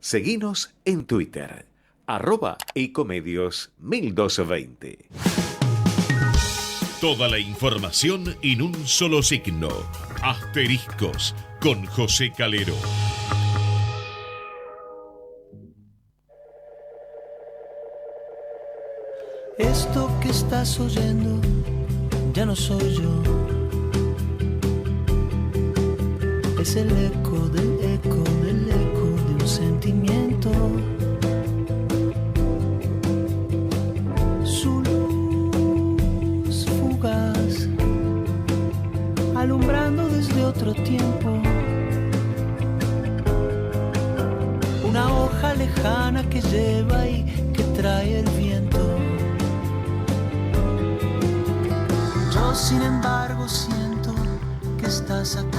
Seguinos en Twitter, @ecomedios1220. Toda la información en un solo signo. Asteriscos con José Calero. Esto que estás oyendo ya no soy yo. Es el eco del eco del eco de un sentimiento. Su luz fugaz, alumbrando desde otro tiempo. Una hoja lejana que lleva y que trae el viento. Yo, sin embargo, siento que estás aquí.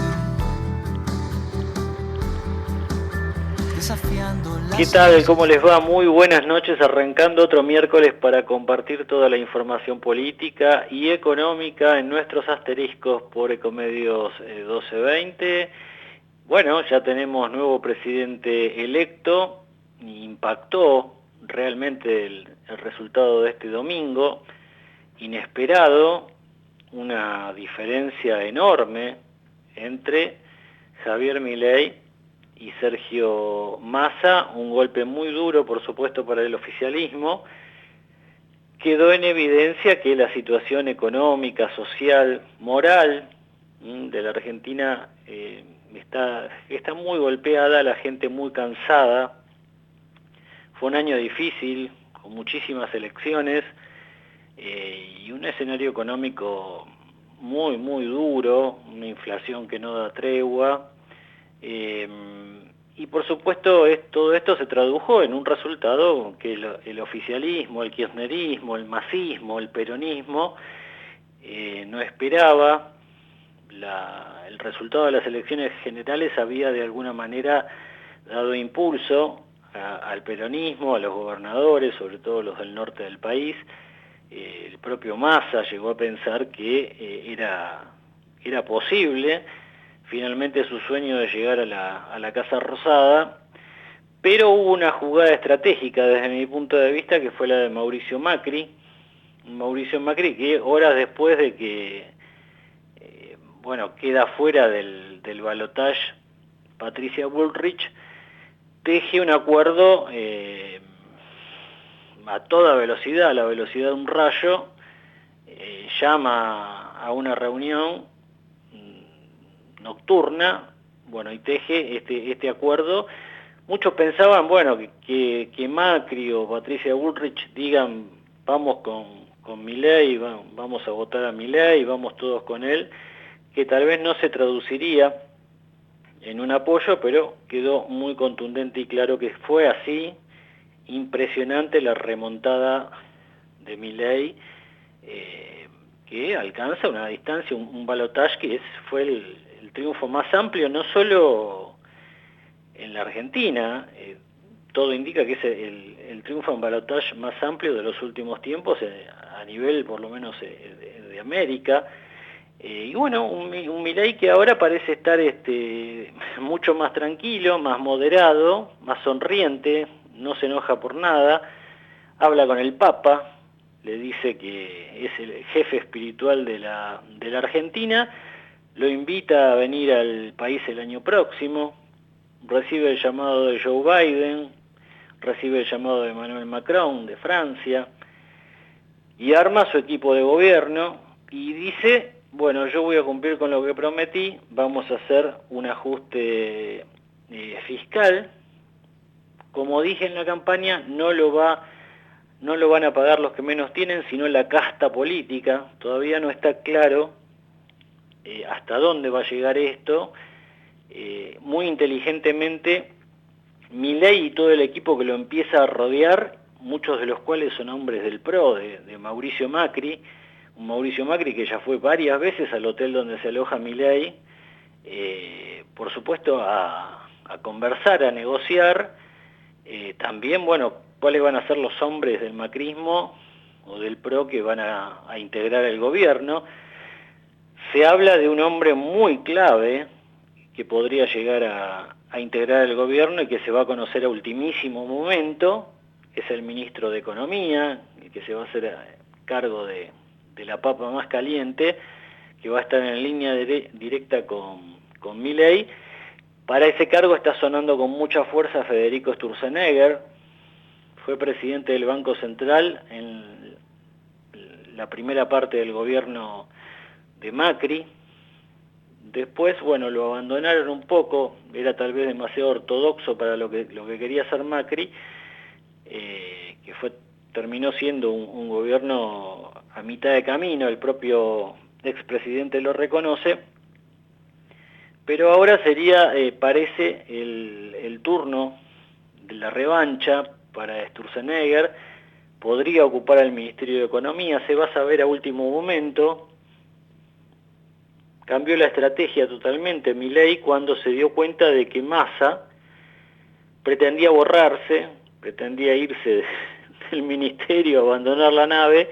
¿Qué tal? ¿Cómo les va? Muy buenas noches, arrancando otro miércoles para compartir toda la información política y económica en nuestros asteriscos por Ecomedios 1220. Bueno, ya tenemos nuevo presidente electo, impactó realmente el resultado de este domingo, inesperado, una diferencia enorme entre Javier Milei y Sergio Massa, un golpe muy duro, por supuesto, para el oficialismo. Quedó en evidencia que la situación económica, social, moral de la Argentina está muy golpeada, la gente muy cansada. Fue un año difícil, con muchísimas elecciones y un escenario económico muy, muy duro, una inflación que no da tregua. Y por supuesto todo esto se tradujo en un resultado que el oficialismo, el kirchnerismo, el masismo, el peronismo no esperaba. El resultado de las elecciones generales había de alguna manera dado impulso al peronismo, a los gobernadores, sobre todo los del norte del país. El propio Massa llegó a pensar que era posible finalmente su sueño de llegar a la Casa Rosada, pero hubo una jugada estratégica desde mi punto de vista que fue la de Mauricio Macri que horas después de que queda fuera del balotaje Patricia Bullrich, teje un acuerdo a toda velocidad, a la velocidad de un rayo, llama a una reunión nocturna, y teje este acuerdo. Muchos pensaban, que Macri o Patricia Bullrich digan, vamos con Milei, vamos a votar a Milei, vamos todos con él, que tal vez no se traduciría en un apoyo, pero quedó muy contundente y claro que fue así. Impresionante la remontada de Milei, que alcanza una distancia, un balotaje que fue el triunfo más amplio, no solo en la Argentina, todo indica que es el triunfo en balotaje más amplio de los últimos tiempos, a nivel por lo menos de América. Y un Milei que ahora parece estar mucho más tranquilo, más moderado, más sonriente, no se enoja por nada, habla con el Papa, le dice que es el jefe espiritual de la Argentina, lo invita a venir al país el año próximo, recibe el llamado de Joe Biden, recibe el llamado de Emmanuel Macron de Francia, y arma su equipo de gobierno y dice, yo voy a cumplir con lo que prometí, vamos a hacer un ajuste fiscal. Como dije en la campaña, no lo van a pagar los que menos tienen, sino la casta política. Todavía no está claro hasta dónde va a llegar esto. Muy inteligentemente, Milei y todo el equipo que lo empieza a rodear, muchos de los cuales son hombres del PRO, de Mauricio Macri, un Mauricio Macri que ya fue varias veces al hotel donde se aloja Milei, por supuesto a conversar, a negociar. También, cuáles van a ser los hombres del macrismo o del PRO que van a integrar el gobierno. Se habla de un hombre muy clave que podría llegar a integrar el gobierno y que se va a conocer a ultimísimo momento es el ministro de Economía, el que se va a hacer cargo de la papa más caliente, que va a estar en línea directa con Milei. Para ese cargo está sonando con mucha fuerza Federico Sturzenegger, fue presidente del Banco Central en la primera parte del gobierno de Macri. Después, bueno, lo abandonaron un poco, era tal vez demasiado ortodoxo para lo que quería hacer Macri, que terminó siendo un gobierno a mitad de camino, el propio expresidente lo reconoce, pero ahora sería, parece, el turno de la revancha para Sturzenegger. Podría ocupar el Ministerio de Economía, se va a saber a último momento. Cambió la estrategia totalmente Milei cuando se dio cuenta de que Massa pretendía borrarse, pretendía irse del ministerio, abandonar la nave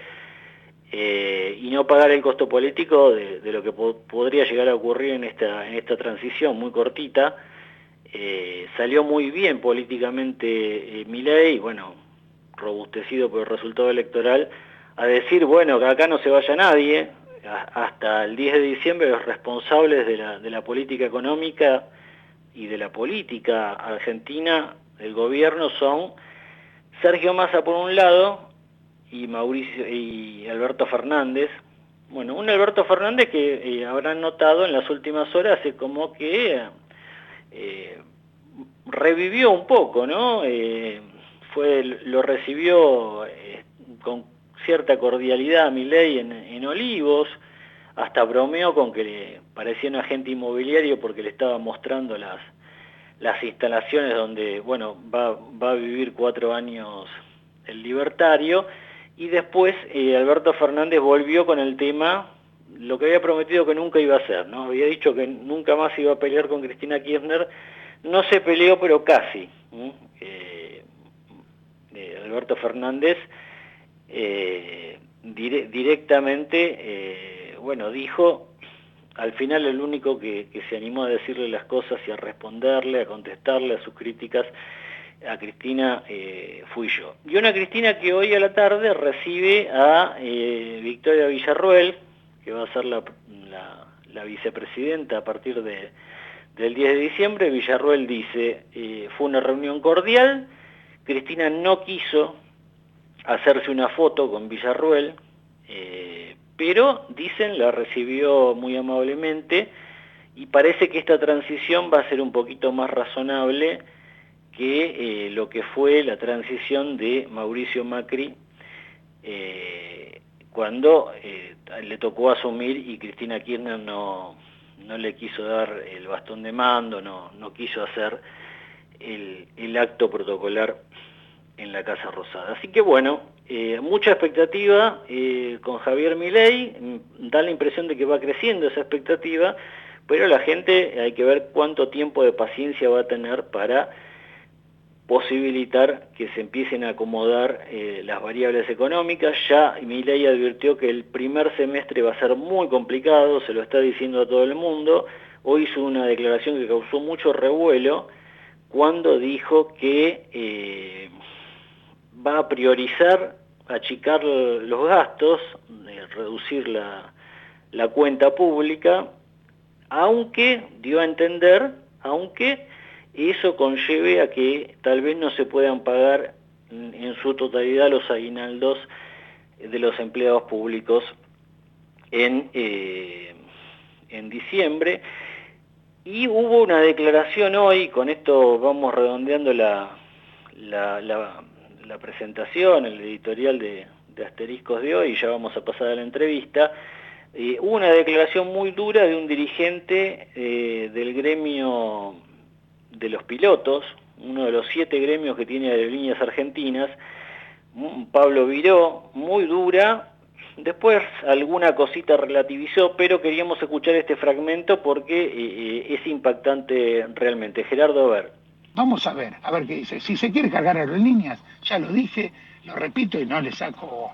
y no pagar el costo político de lo que podría llegar a ocurrir en esta transición muy cortita. Salió muy bien políticamente Milei, bueno, robustecido por el resultado electoral, a decir, bueno, que acá no se vaya nadie. Hasta el 10 de diciembre los responsables de la política económica y de la política argentina, el gobierno, son Sergio Massa por un lado y Alberto Fernández. Bueno, un Alberto Fernández que habrán notado en las últimas horas como que revivió un poco, ¿no? Lo recibió con cierta cordialidad Milei en Olivos, hasta bromeó con que le parecía un agente inmobiliario porque le estaba mostrando las instalaciones donde, bueno, va a vivir 4 años el libertario. Y después Alberto Fernández volvió con el tema, lo que había prometido que nunca iba a hacer, ¿no? Había dicho que nunca más iba a pelear con Cristina Kirchner, no se peleó, pero casi. Alberto Fernández directamente, bueno, dijo, al final el único que se animó a decirle las cosas y a responderle, a contestarle a sus críticas a Cristina fui yo. Y una Cristina que hoy a la tarde recibe a Victoria Villarruel, que va a ser la vicepresidenta a partir del 10 de diciembre. Villarruel dice, fue una reunión cordial, Cristina no quiso hacerse una foto con Villarruel, pero, dicen, la recibió muy amablemente y parece que esta transición va a ser un poquito más razonable que lo que fue la transición de Mauricio Macri cuando le tocó asumir y Cristina Kirchner no le quiso dar el bastón de mando, no quiso hacer el acto protocolar en la Casa Rosada. Así que bueno, mucha expectativa con Javier Milei, da la impresión de que va creciendo esa expectativa, pero la gente hay que ver cuánto tiempo de paciencia va a tener para posibilitar que se empiecen a acomodar las variables económicas. Ya Milei advirtió que el primer semestre va a ser muy complicado, se lo está diciendo a todo el mundo. Hoy hizo una declaración que causó mucho revuelo cuando dijo que va a priorizar achicar los gastos, reducir la cuenta pública, aunque dio a entender, aunque eso conlleve a que tal vez no se puedan pagar en su totalidad los aguinaldos de los empleados públicos en diciembre. Y hubo una declaración hoy, con esto vamos redondeando la presentación, el editorial de Asteriscos de hoy, y ya vamos a pasar a la entrevista. Hubo una declaración muy dura de un dirigente del gremio de los pilotos, uno de los 7 gremios que tiene Aerolíneas Argentinas, Pablo Viró, muy dura. Después alguna cosita relativizó, pero queríamos escuchar este fragmento porque es impactante realmente. Gerardo, a ver. Vamos a ver qué dice. Si se quiere cargar Aerolíneas, ya lo dije, lo repito y no le saco,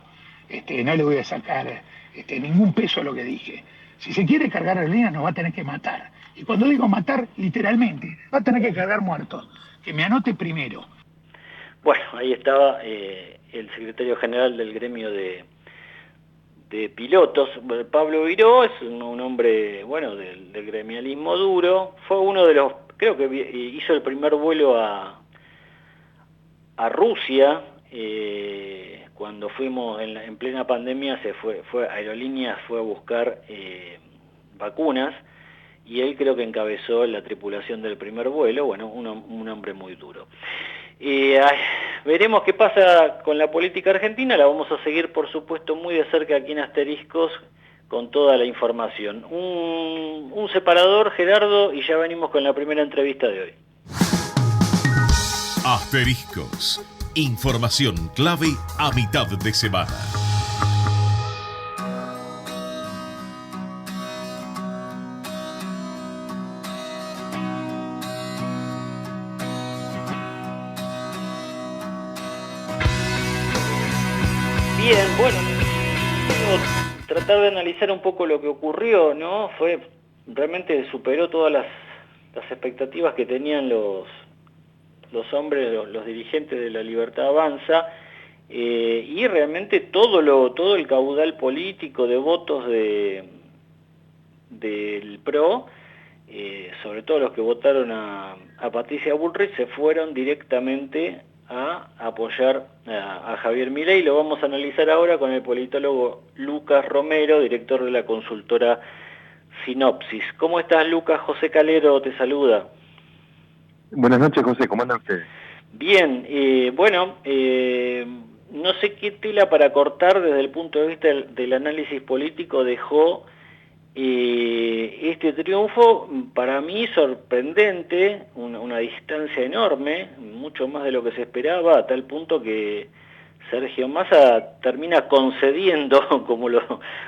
no le voy a sacar ningún peso a lo que dije. Si se quiere cargar aerolíneas nos va a tener que matar. Y cuando digo matar, literalmente, va a tener que cargar muertos. Que me anote primero. Bueno, ahí estaba el secretario general del gremio de pilotos, Pablo Viró, es un hombre, bueno, del gremialismo duro, fue uno de los, creo que hizo el primer vuelo a Rusia, cuando fuimos en plena pandemia, fue Aerolíneas fue a buscar vacunas, y él creo que encabezó la tripulación del primer vuelo, bueno, un hombre muy duro. Veremos qué pasa con la política argentina, la vamos a seguir por supuesto muy de cerca aquí en Asteriscos con toda la información. Un separador, Gerardo, y ya venimos con la primera entrevista de hoy. Asteriscos, información clave a mitad de semana. Bien, bueno, tratar de analizar un poco lo que ocurrió, ¿no? Realmente superó todas las expectativas que tenían los hombres, los dirigentes de La Libertad Avanza, y realmente todo el caudal político de votos del PRO, sobre todo los que votaron a Patricia Bullrich, se fueron directamente a apoyar a Javier Milei. Lo vamos a analizar ahora con el politólogo Lucas Romero, director de la consultora Sinopsis. ¿Cómo estás, Lucas? José Calero te saluda. Buenas noches, José, ¿cómo andan ustedes? Bien, no sé qué tela para cortar desde el punto de vista del análisis político dejó este triunfo, para mí sorprendente, una distancia enorme, mucho más de lo que se esperaba, a tal punto que Sergio Massa termina concediendo,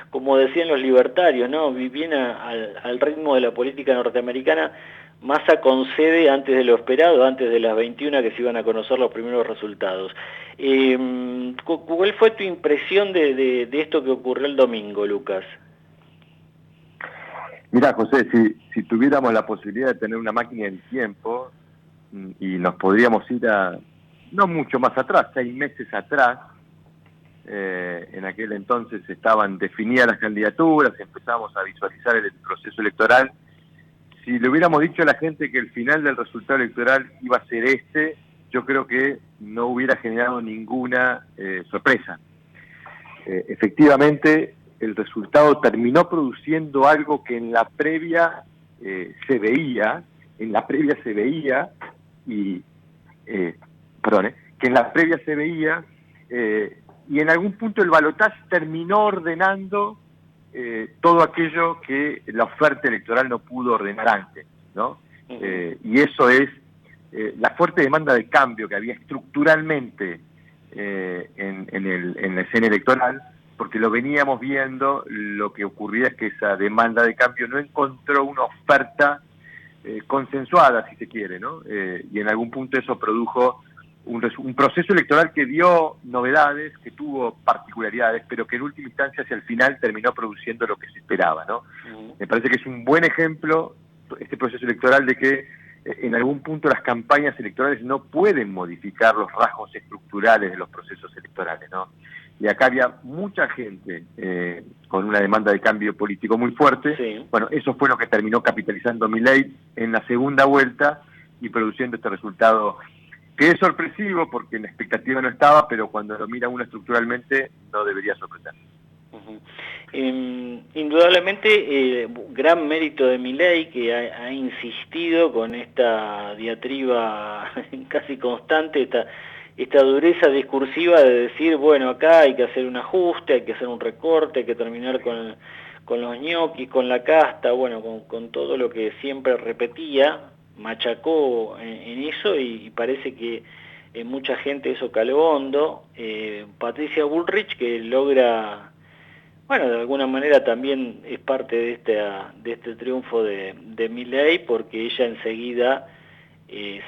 como decían los libertarios, ¿no? Bien al ritmo de la política norteamericana. Massa concede antes de lo esperado, antes de las 21 que se iban a conocer los primeros resultados. ¿Cuál fue tu impresión de esto que ocurrió el domingo, Lucas? Mirá, José, si tuviéramos la posibilidad de tener una máquina del tiempo y nos podríamos ir no mucho más atrás, 6 meses atrás, en aquel entonces estaban definidas las candidaturas, empezamos a visualizar el proceso electoral. Si le hubiéramos dicho a la gente que el final del resultado electoral iba a ser yo creo que no hubiera generado ninguna sorpresa. Efectivamente, el resultado terminó produciendo algo que en la previa se veía, que en la previa se veía y en algún punto el balotaje terminó ordenando todo aquello que la oferta electoral no pudo ordenar antes, ¿no? Y eso es la fuerte demanda de cambio que había estructuralmente en la escena electoral, porque lo veníamos viendo. Lo que ocurría es que esa demanda de cambio no encontró una oferta consensuada, si se quiere, ¿no? Y en algún punto eso produjo un proceso electoral que dio novedades, que tuvo particularidades, pero que en última instancia hacia el final terminó produciendo lo que se esperaba, ¿no? Me parece que es un buen ejemplo este proceso electoral de que en algún punto las campañas electorales no pueden modificar los rasgos estructurales de los procesos electorales, ¿no? Y acá había mucha gente con una demanda de cambio político muy fuerte. Sí. Bueno, eso fue lo que terminó capitalizando Milei en la segunda vuelta y produciendo este resultado que es sorpresivo porque en la expectativa no estaba, pero cuando lo mira uno estructuralmente no debería sorprender. Indudablemente, gran mérito de Milei, que ha insistido con esta diatriba casi constante, esta dureza discursiva de decir, bueno, acá hay que hacer un ajuste, hay que hacer un recorte, hay que terminar con los ñoquis, con la casta, bueno, con todo lo que siempre repetía, machacó en eso, y parece que en mucha gente eso caló hondo. Patricia Bullrich, que logra, bueno, de alguna manera también es parte de este triunfo de Milei, porque ella enseguida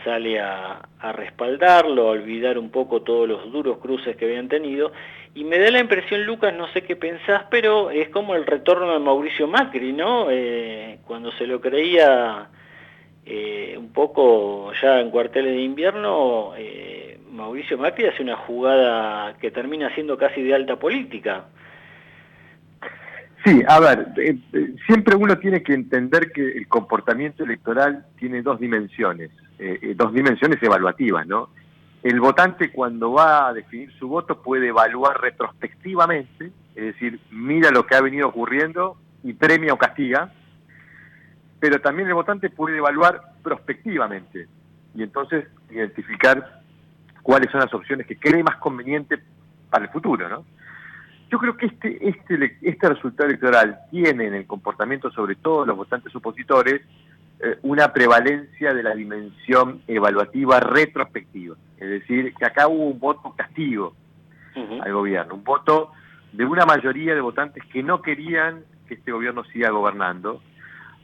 sale a respaldarlo, a olvidar un poco todos los duros cruces que habían tenido, y me da la impresión, Lucas, no sé qué pensás, pero es como el retorno de Mauricio Macri, ¿no? Cuando se lo creía un poco ya en cuarteles de invierno, Mauricio Macri hace una jugada que termina siendo casi de alta política. Sí, a ver, siempre uno tiene que entender que el comportamiento electoral tiene dos dimensiones evaluativas, ¿no? El votante, cuando va a definir su voto, puede evaluar retrospectivamente, es decir, mira lo que ha venido ocurriendo y premia o castiga, pero también el votante puede evaluar prospectivamente y entonces identificar cuáles son las opciones que cree más conveniente para el futuro, ¿no? Yo creo que este resultado electoral tiene en el comportamiento, sobre todo de los votantes opositores, una prevalencia de la dimensión evaluativa retrospectiva. Es decir, que acá hubo un voto castigo al gobierno, un voto de una mayoría de votantes que no querían que este gobierno siga gobernando,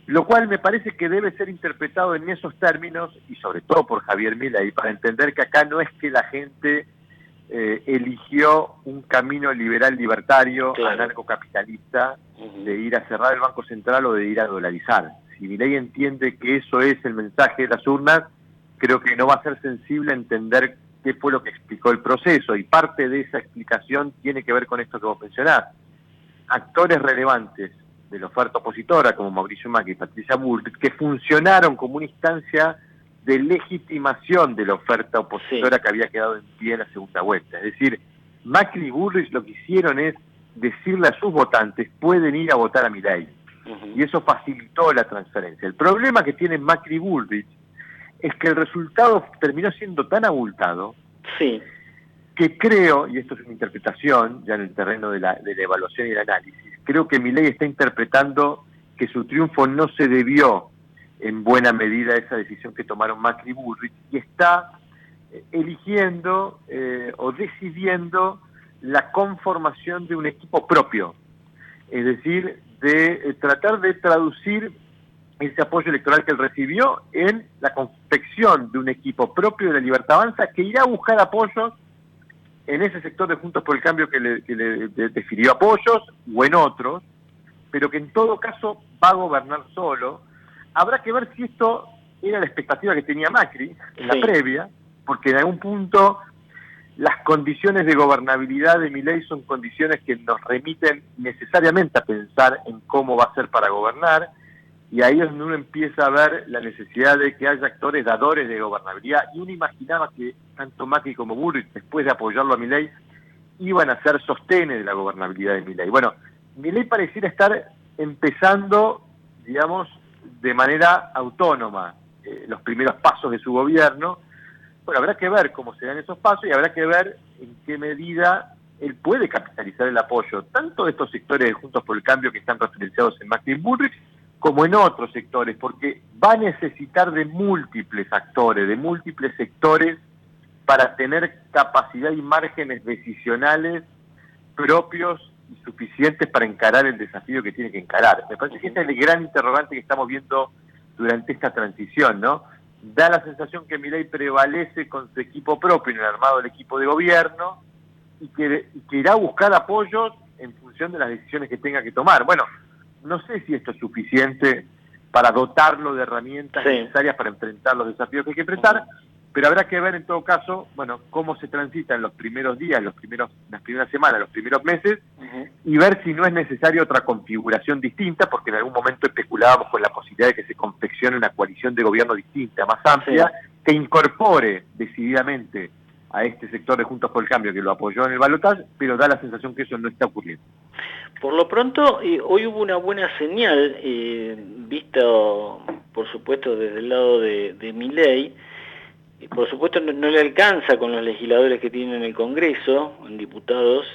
lo cual me parece que debe ser interpretado en esos términos, y sobre todo por Javier Milei, para entender que acá no es que la gente eligió un camino liberal libertario, claro, anarcocapitalista, de ir a cerrar el Banco Central o de ir a dolarizar. Si Milei entiende que eso es el mensaje de las urnas, creo que no va a ser sensible a entender qué fue lo que explicó el proceso, y parte de esa explicación tiene que ver con esto que vos mencionás. Actores relevantes de la oferta opositora, como Mauricio Macri y Patricia Bullrich, que funcionaron como una instancia de legitimación de la oferta opositora, sí, que había quedado en pie en la segunda vuelta. Es decir, Macri y Bullrich lo que hicieron es decirle a sus votantes, pueden ir a votar a Milei. Y eso facilitó la transferencia. El problema que tienen Macri y Bullrich es que el resultado terminó siendo tan abultado, sí, que creo, y esto es una interpretación ya en el terreno de la evaluación y el análisis, creo que Milei está interpretando que su triunfo no se debió en buena medida a esa decisión que tomaron Macri y Bullrich, y está eligiendo o decidiendo la conformación de un equipo propio, es decir, de tratar de traducir ese apoyo electoral que él recibió en la confección de un equipo propio de la Libertad Avanza, que irá a buscar apoyos en ese sector de Juntos por el Cambio que le defirió apoyos, o en otros, pero que en todo caso va a gobernar solo. Habrá que ver si esto era la expectativa que tenía Macri en la previa, porque en algún punto las condiciones de gobernabilidad de Milei son condiciones que nos remiten necesariamente a pensar en cómo va a ser para gobernar, y ahí es donde uno empieza a ver la necesidad de que haya actores dadores de gobernabilidad, y uno imaginaba que tanto Macri como Bullrich, después de apoyarlo a Milei, iban a ser sostenes de la gobernabilidad de Milei. Bueno, Milei pareciera estar empezando, digamos, de manera autónoma los primeros pasos de su gobierno. Bueno, habrá que ver cómo se dan esos pasos y habrá que ver en qué medida él puede capitalizar el apoyo, tanto de estos sectores de Juntos por el Cambio que están referenciados en Macri y Bullrich, como en otros sectores, porque va a necesitar de múltiples actores, de múltiples sectores, para tener capacidad y márgenes decisionales propios y suficientes para encarar el desafío que tiene que encarar. Me parece que este es el gran interrogante que estamos viendo durante esta transición, ¿no? Da la sensación que Milei prevalece con su equipo propio en el armado del equipo de gobierno y que irá a buscar apoyos en función de las decisiones que tenga que tomar. Bueno, no sé si esto es suficiente para dotarlo de herramientas necesarias para enfrentar los desafíos que hay que enfrentar, pero habrá que ver en todo caso, bueno, cómo se transita en los primeros días, las primeras semanas, los primeros meses, y ver si no es necesaria otra configuración distinta, porque en algún momento especulábamos con la posibilidad de que se confeccione una coalición de gobierno distinta, más amplia, que incorpore decididamente a este sector de Juntos por el Cambio que lo apoyó en el balotaje, pero da la sensación que eso no está ocurriendo. Por lo pronto, hoy hubo una buena señal, visto por supuesto desde el lado de Milei. Por supuesto no le alcanza con los legisladores que tiene en el Congreso, en diputados.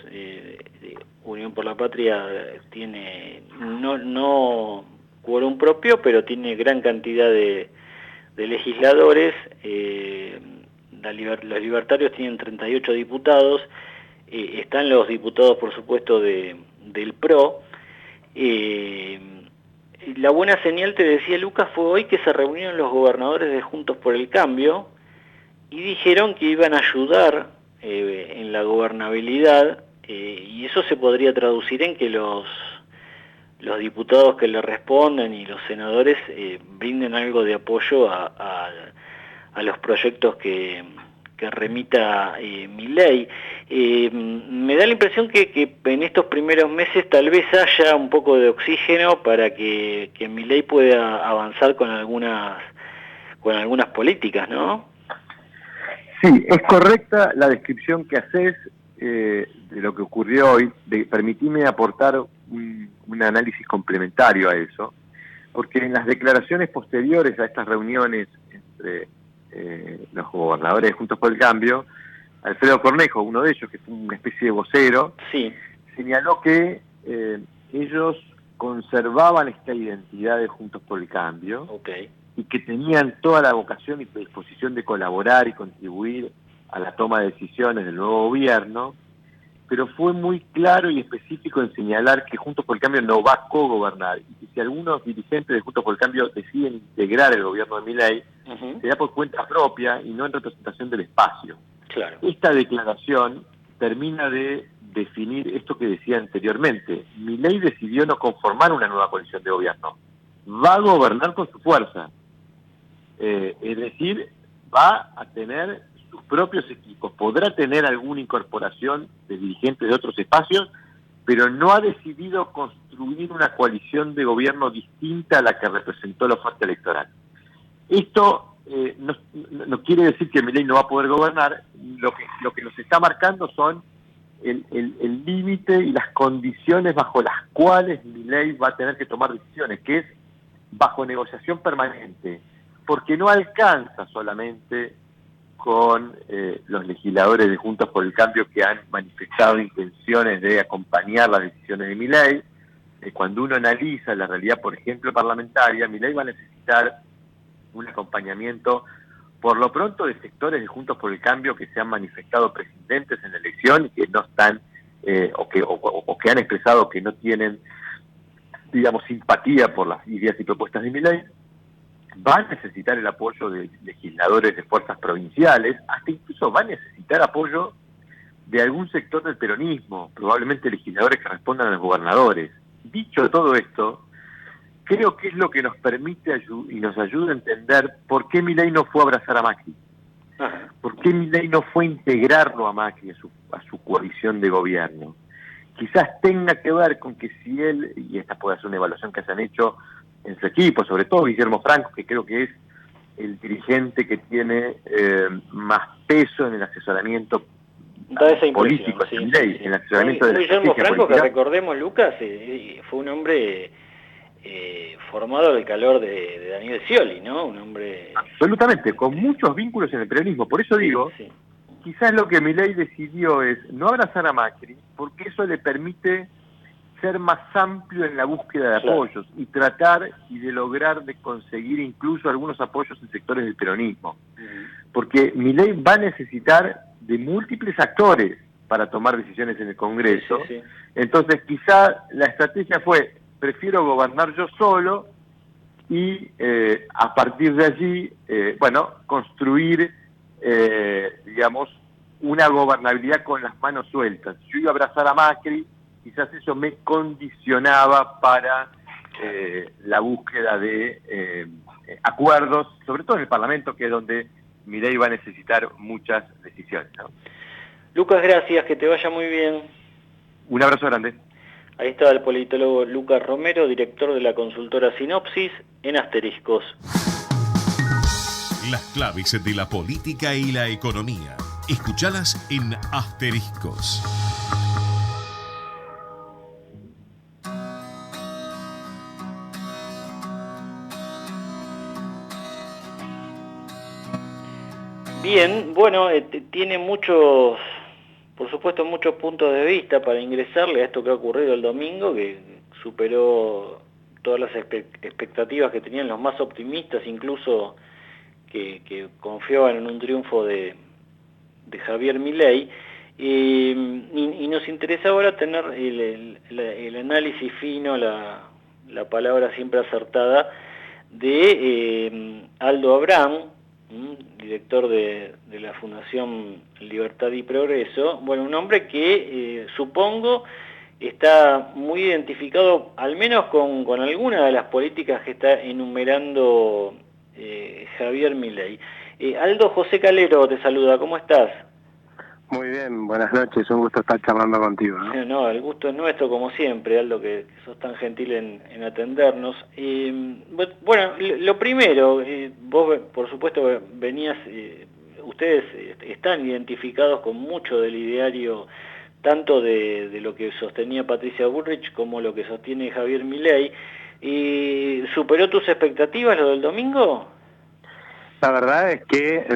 Unión por la Patria tiene no quórum propio, pero tiene gran cantidad de legisladores. Los libertarios tienen 38 diputados, están los diputados por supuesto del PRO, La buena señal, te decía Lucas, fue hoy que se reunieron los gobernadores de Juntos por el Cambio y dijeron que iban a ayudar en la gobernabilidad, y eso se podría traducir en que los diputados que le respondan y los senadores brinden algo de apoyo a los proyectos que remita Milei. Me da la impresión que en estos primeros meses tal vez haya un poco de oxígeno para que Milei pueda avanzar con algunas políticas, ¿no? Sí, es correcta la descripción que haces de lo que ocurrió hoy. Permitime aportar un análisis complementario a eso, porque en las declaraciones posteriores a estas reuniones entre los gobernadores de Juntos por el Cambio, Alfredo Cornejo, uno de ellos, que fue una especie de vocero, sí, señaló que ellos conservaban esta identidad de Juntos por el Cambio, okay, y que tenían toda la vocación y predisposición de colaborar y contribuir a la toma de decisiones del nuevo gobierno, pero fue muy claro y específico en señalar que Juntos por el Cambio no va a cogobernar, y que si algunos dirigentes de Juntos por el Cambio deciden integrar el gobierno de Milei, será por cuenta propia y no en representación del espacio. claro. Esta declaración termina de definir esto que decía anteriormente. Milei decidió no conformar una nueva coalición de gobierno, va a gobernar con su fuerza, es decir, va a tener sus propios equipos, podrá tener alguna incorporación de dirigentes de otros espacios, pero no ha decidido construir una coalición de gobierno distinta a la que representó la oferta electoral. Esto no quiere decir que Milei no va a poder gobernar. Lo que nos está marcando son el límite y las condiciones bajo las cuales Milei va a tener que tomar decisiones, que es bajo negociación permanente, porque no alcanza solamente con los legisladores de Juntos por el Cambio que han manifestado intenciones de acompañar las decisiones de Milei. Cuando uno analiza la realidad, por ejemplo, parlamentaria, Milei va a necesitar un acompañamiento, por lo pronto, de sectores de Juntos por el Cambio que se han manifestado prescindientes en la elección y que no están, o que han expresado que no tienen, digamos, simpatía por las ideas y propuestas de Milei. Va a necesitar el apoyo de legisladores de fuerzas provinciales, hasta incluso va a necesitar apoyo de algún sector del peronismo, probablemente legisladores que respondan a los gobernadores. Dicho todo esto, creo que es lo que nos permite y nos ayuda a entender por qué Milei no fue a abrazar a Macri, por qué Milei no fue a integrarlo a Macri, a su coalición de gobierno. Quizás tenga que ver con que si él, y esta puede ser una evaluación que se han hecho en su equipo, sobre todo Guillermo Franco, que creo que es el dirigente que tiene más peso en el asesoramiento político hacia Milei, en el asesoramiento de la Guillermo Franco, política. que recordemos, Lucas, fue un hombre formado al calor de Daniel Scioli, ¿no? Un hombre... Absolutamente, con muchos vínculos en el peronismo. Por eso digo, sí, quizás lo que Milei decidió es no abrazar a Macri, porque eso le permite ser más amplio en la búsqueda de apoyos y tratar y de lograr de conseguir incluso algunos apoyos en sectores del peronismo. Porque Milei va a necesitar de múltiples actores para tomar decisiones en el Congreso. Sí. Entonces quizá la estrategia fue, prefiero gobernar yo solo y a partir de allí, construir, digamos, una gobernabilidad con las manos sueltas. Yo iba a abrazar a Macri, quizás eso me condicionaba para la búsqueda de acuerdos, sobre todo en el Parlamento, que es donde Milei va a necesitar muchas decisiones, ¿no? Lucas, gracias, que te vaya muy bien. Un abrazo grande. Ahí está el politólogo Lucas Romero, director de la consultora Sinopsis, en Asteriscos. Las claves de la política y la economía. Escuchalas en Asteriscos. Bien, bueno, tiene muchos, por supuesto, muchos puntos de vista para ingresarle a esto que ha ocurrido el domingo, que superó todas las expectativas que tenían los más optimistas, incluso que confiaban en un triunfo de Javier Milei. Y nos interesa ahora tener el análisis fino, la la palabra siempre acertada, de Aldo Abraham, director de la Fundación Libertad y Progreso. Bueno, un hombre que supongo está muy identificado, al menos con alguna de las políticas que está enumerando Javier Milei. Aldo, José Calero te saluda, ¿cómo estás? Muy bien, buenas noches, un gusto estar charlando contigo, ¿no? No, el gusto es nuestro, como siempre, Aldo, que sos tan gentil en atendernos. Bueno, lo primero, vos, por supuesto, venías, ustedes están identificados con mucho del ideario, tanto de lo que sostenía Patricia Bullrich como lo que sostiene Javier Milei. ¿Superó tus expectativas lo del domingo? La verdad es que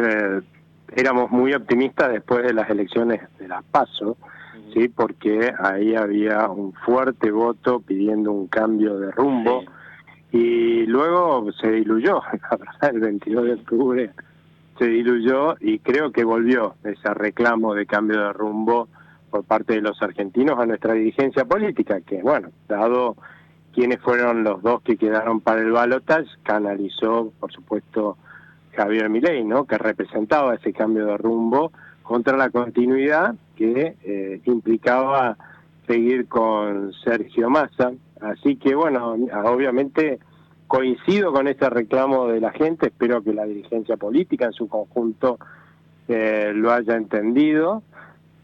éramos muy optimistas después de las elecciones de las PASO, ¿sí? Porque ahí había un fuerte voto pidiendo un cambio de rumbo, sí. Y luego se diluyó, la verdad, el 22 de octubre se diluyó y creo que volvió ese reclamo de cambio de rumbo por parte de los argentinos a nuestra dirigencia política, que bueno, dado quiénes fueron los dos que quedaron para el balotaje, canalizó, por supuesto, Javier Milei, ¿no? Que representaba ese cambio de rumbo contra la continuidad que implicaba seguir con Sergio Massa. Así que bueno, obviamente coincido con este reclamo de la gente, espero que la dirigencia política en su conjunto lo haya entendido,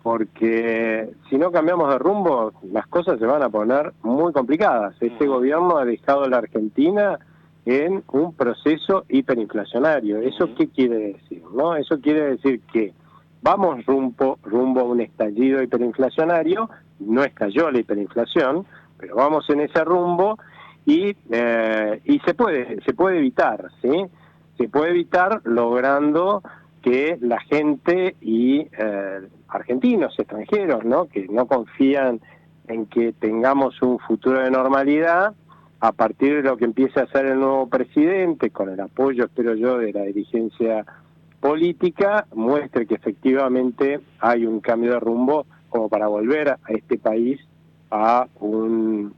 porque si no cambiamos de rumbo, las cosas se van a poner muy complicadas. Este gobierno ha dejado a la Argentina en un proceso hiperinflacionario. ¿Eso qué quiere decir? ¿No? Eso quiere decir que vamos rumbo a un estallido hiperinflacionario. No estalló la hiperinflación, pero vamos en ese rumbo y se puede evitar, ¿sí? Se puede evitar logrando que la gente y argentinos, extranjeros, ¿no? Que no confían en que tengamos un futuro de normalidad, a partir de lo que empiece a hacer el nuevo presidente, con el apoyo, espero yo, de la dirigencia política, muestre que efectivamente hay un cambio de rumbo como para volver a este país a un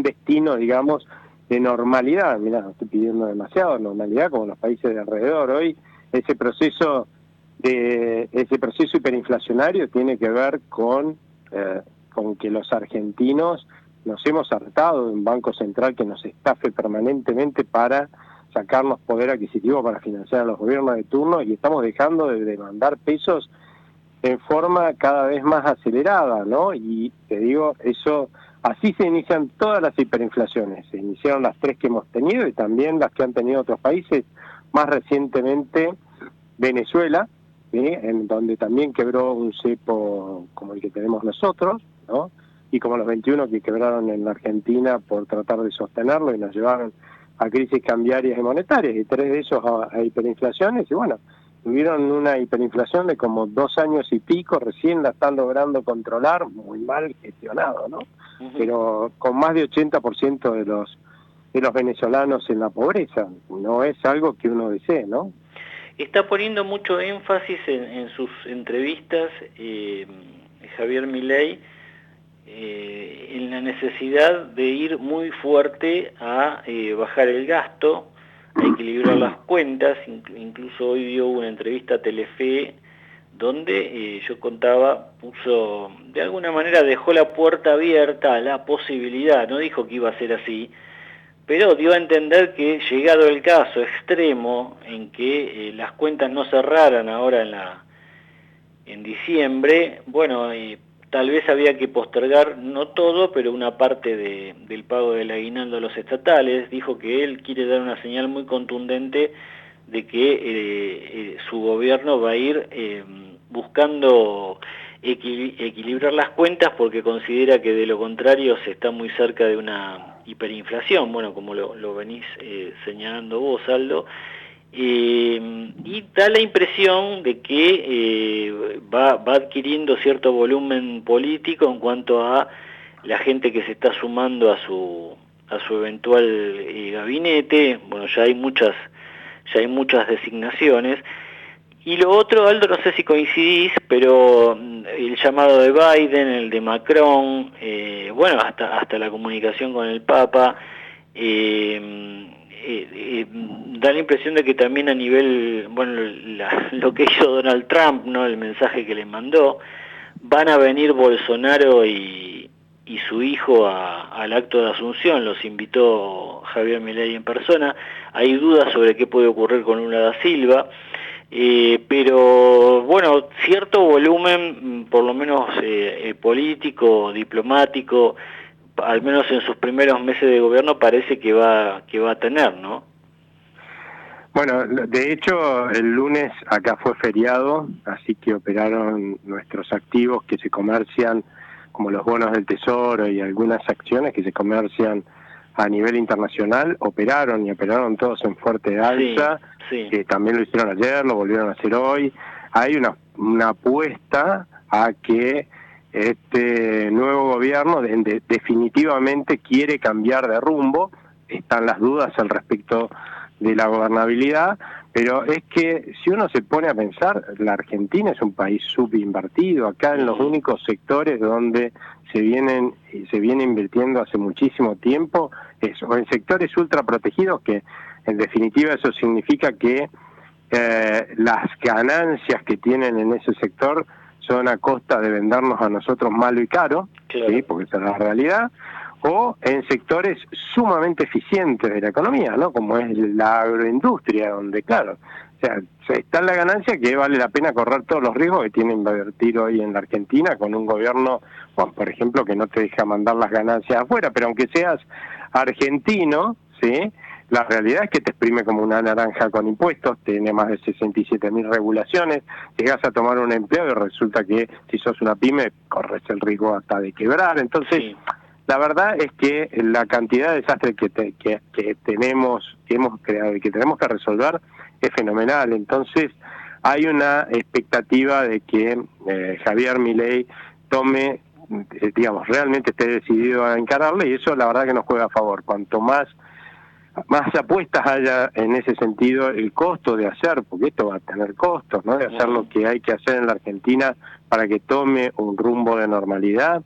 destino, digamos, de normalidad. Mirá, no estoy pidiendo demasiado normalidad como los países de alrededor. Hoy ese proceso hiperinflacionario tiene que ver con que los argentinos nos hemos hartado de un Banco Central que nos estafe permanentemente para sacarnos poder adquisitivo para financiar a los gobiernos de turno, y estamos dejando de demandar pesos en forma cada vez más acelerada, ¿no? Y te digo, eso, así se inician todas las hiperinflaciones. Se iniciaron las 3 que hemos tenido y también las que han tenido otros países, más recientemente Venezuela, ¿sí? En donde también quebró un cepo como el que tenemos nosotros, ¿no? Y como los 21 que quebraron en la Argentina por tratar de sostenerlo y nos llevaron a crisis cambiarias y monetarias, y 3 de esos a hiperinflaciones, y bueno, tuvieron una hiperinflación de como 2 años y pico, recién la están logrando controlar, muy mal gestionado, ¿no? Pero con más de 80% de los venezolanos en la pobreza, no es algo que uno desee, ¿no? Está poniendo mucho énfasis en sus entrevistas Javier Milei, en la necesidad de ir muy fuerte a bajar el gasto, a equilibrar las cuentas. Incluso hoy dio una entrevista a Telefe donde yo contaba, puso, de alguna manera dejó la puerta abierta a la posibilidad, no dijo que iba a ser así, pero dio a entender que llegado el caso extremo en que las cuentas no cerraran ahora en diciembre, bueno, tal vez había que postergar, no todo, pero una parte del pago del aguinaldo a los estatales. Dijo que él quiere dar una señal muy contundente de que su gobierno va a ir buscando equilibrar las cuentas, porque considera que de lo contrario se está muy cerca de una hiperinflación, bueno, como lo venís señalando vos, Aldo. Y da la impresión de que va adquiriendo cierto volumen político en cuanto a la gente que se está sumando a su eventual gabinete. Bueno, ya hay muchas designaciones, Y lo otro, Aldo, no sé si coincidís, pero el llamado de Biden, el de Macron, bueno, hasta la comunicación con el Papa, da la impresión de que también a nivel, bueno, lo que hizo Donald Trump, ¿no? El mensaje que le mandó, van a venir Bolsonaro y su hijo al acto de Asunción, los invitó Javier Milei en persona. Hay dudas sobre qué puede ocurrir con Lula da Silva, pero bueno, cierto volumen, por lo menos político, diplomático, al menos en sus primeros meses de gobierno parece que va a tener, ¿no? Bueno, de hecho, el lunes acá fue feriado, así que operaron nuestros activos que se comercian, como los bonos del Tesoro y algunas acciones que se comercian a nivel internacional, operaron todos en fuerte alza, sí. Que también lo hicieron ayer, lo volvieron a hacer hoy. Hay una apuesta a que este nuevo gobierno definitivamente quiere cambiar de rumbo. Están las dudas al respecto de la gobernabilidad, pero es que si uno se pone a pensar, la Argentina es un país subinvertido. Acá en los únicos sectores donde se viene invirtiendo hace muchísimo tiempo o en sectores ultraprotegidos, que en definitiva eso significa que las ganancias que tienen en ese sector son a costa de vendernos a nosotros malo y caro, claro. ¿sí? Porque esa es la realidad, o en sectores sumamente eficientes de la economía, ¿no? Como es la agroindustria, donde, claro, o sea, está la ganancia que vale la pena correr todos los riesgos que tiene invertir hoy en la Argentina con un gobierno, bueno, por ejemplo, que no te deja mandar las ganancias afuera, pero aunque seas argentino, ¿sí?, la realidad es que te exprime como una naranja con impuestos, tiene más de 67.000 regulaciones, llegas a tomar un empleo y resulta que si sos una pyme corres el riesgo hasta de quebrar. Entonces, sí, la verdad es que la cantidad de desastres que tenemos, que hemos creado y que tenemos que resolver es fenomenal. Entonces, hay una expectativa de que Javier Milei tome, digamos, realmente esté decidido a encararle, y eso la verdad que nos juega a favor. Cuanto más apuestas haya en ese sentido, el costo de hacer, porque esto va a tener costos, ¿no?, de hacer lo que hay que hacer en la Argentina para que tome un rumbo de normalidad,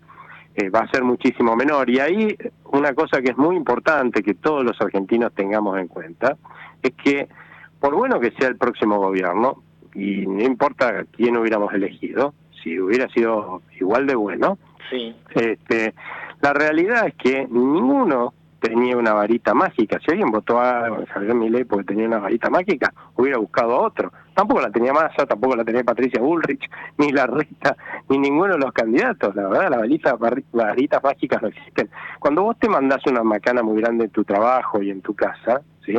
va a ser muchísimo menor. Y ahí una cosa que es muy importante que todos los argentinos tengamos en cuenta es que, por bueno que sea el próximo gobierno, y no importa quién hubiéramos elegido, si hubiera sido igual de bueno, sí, la realidad es que ninguno tenía una varita mágica. Si alguien votó a Javier Milei porque tenía una varita mágica, hubiera buscado a otro. Tampoco la tenía Massa, tampoco la tenía Patricia Bullrich, ni Larreta, ni ninguno de los candidatos. La verdad, las varitas mágicas no existen. Cuando vos te mandás una macana muy grande en tu trabajo y en tu casa, ¿sí?,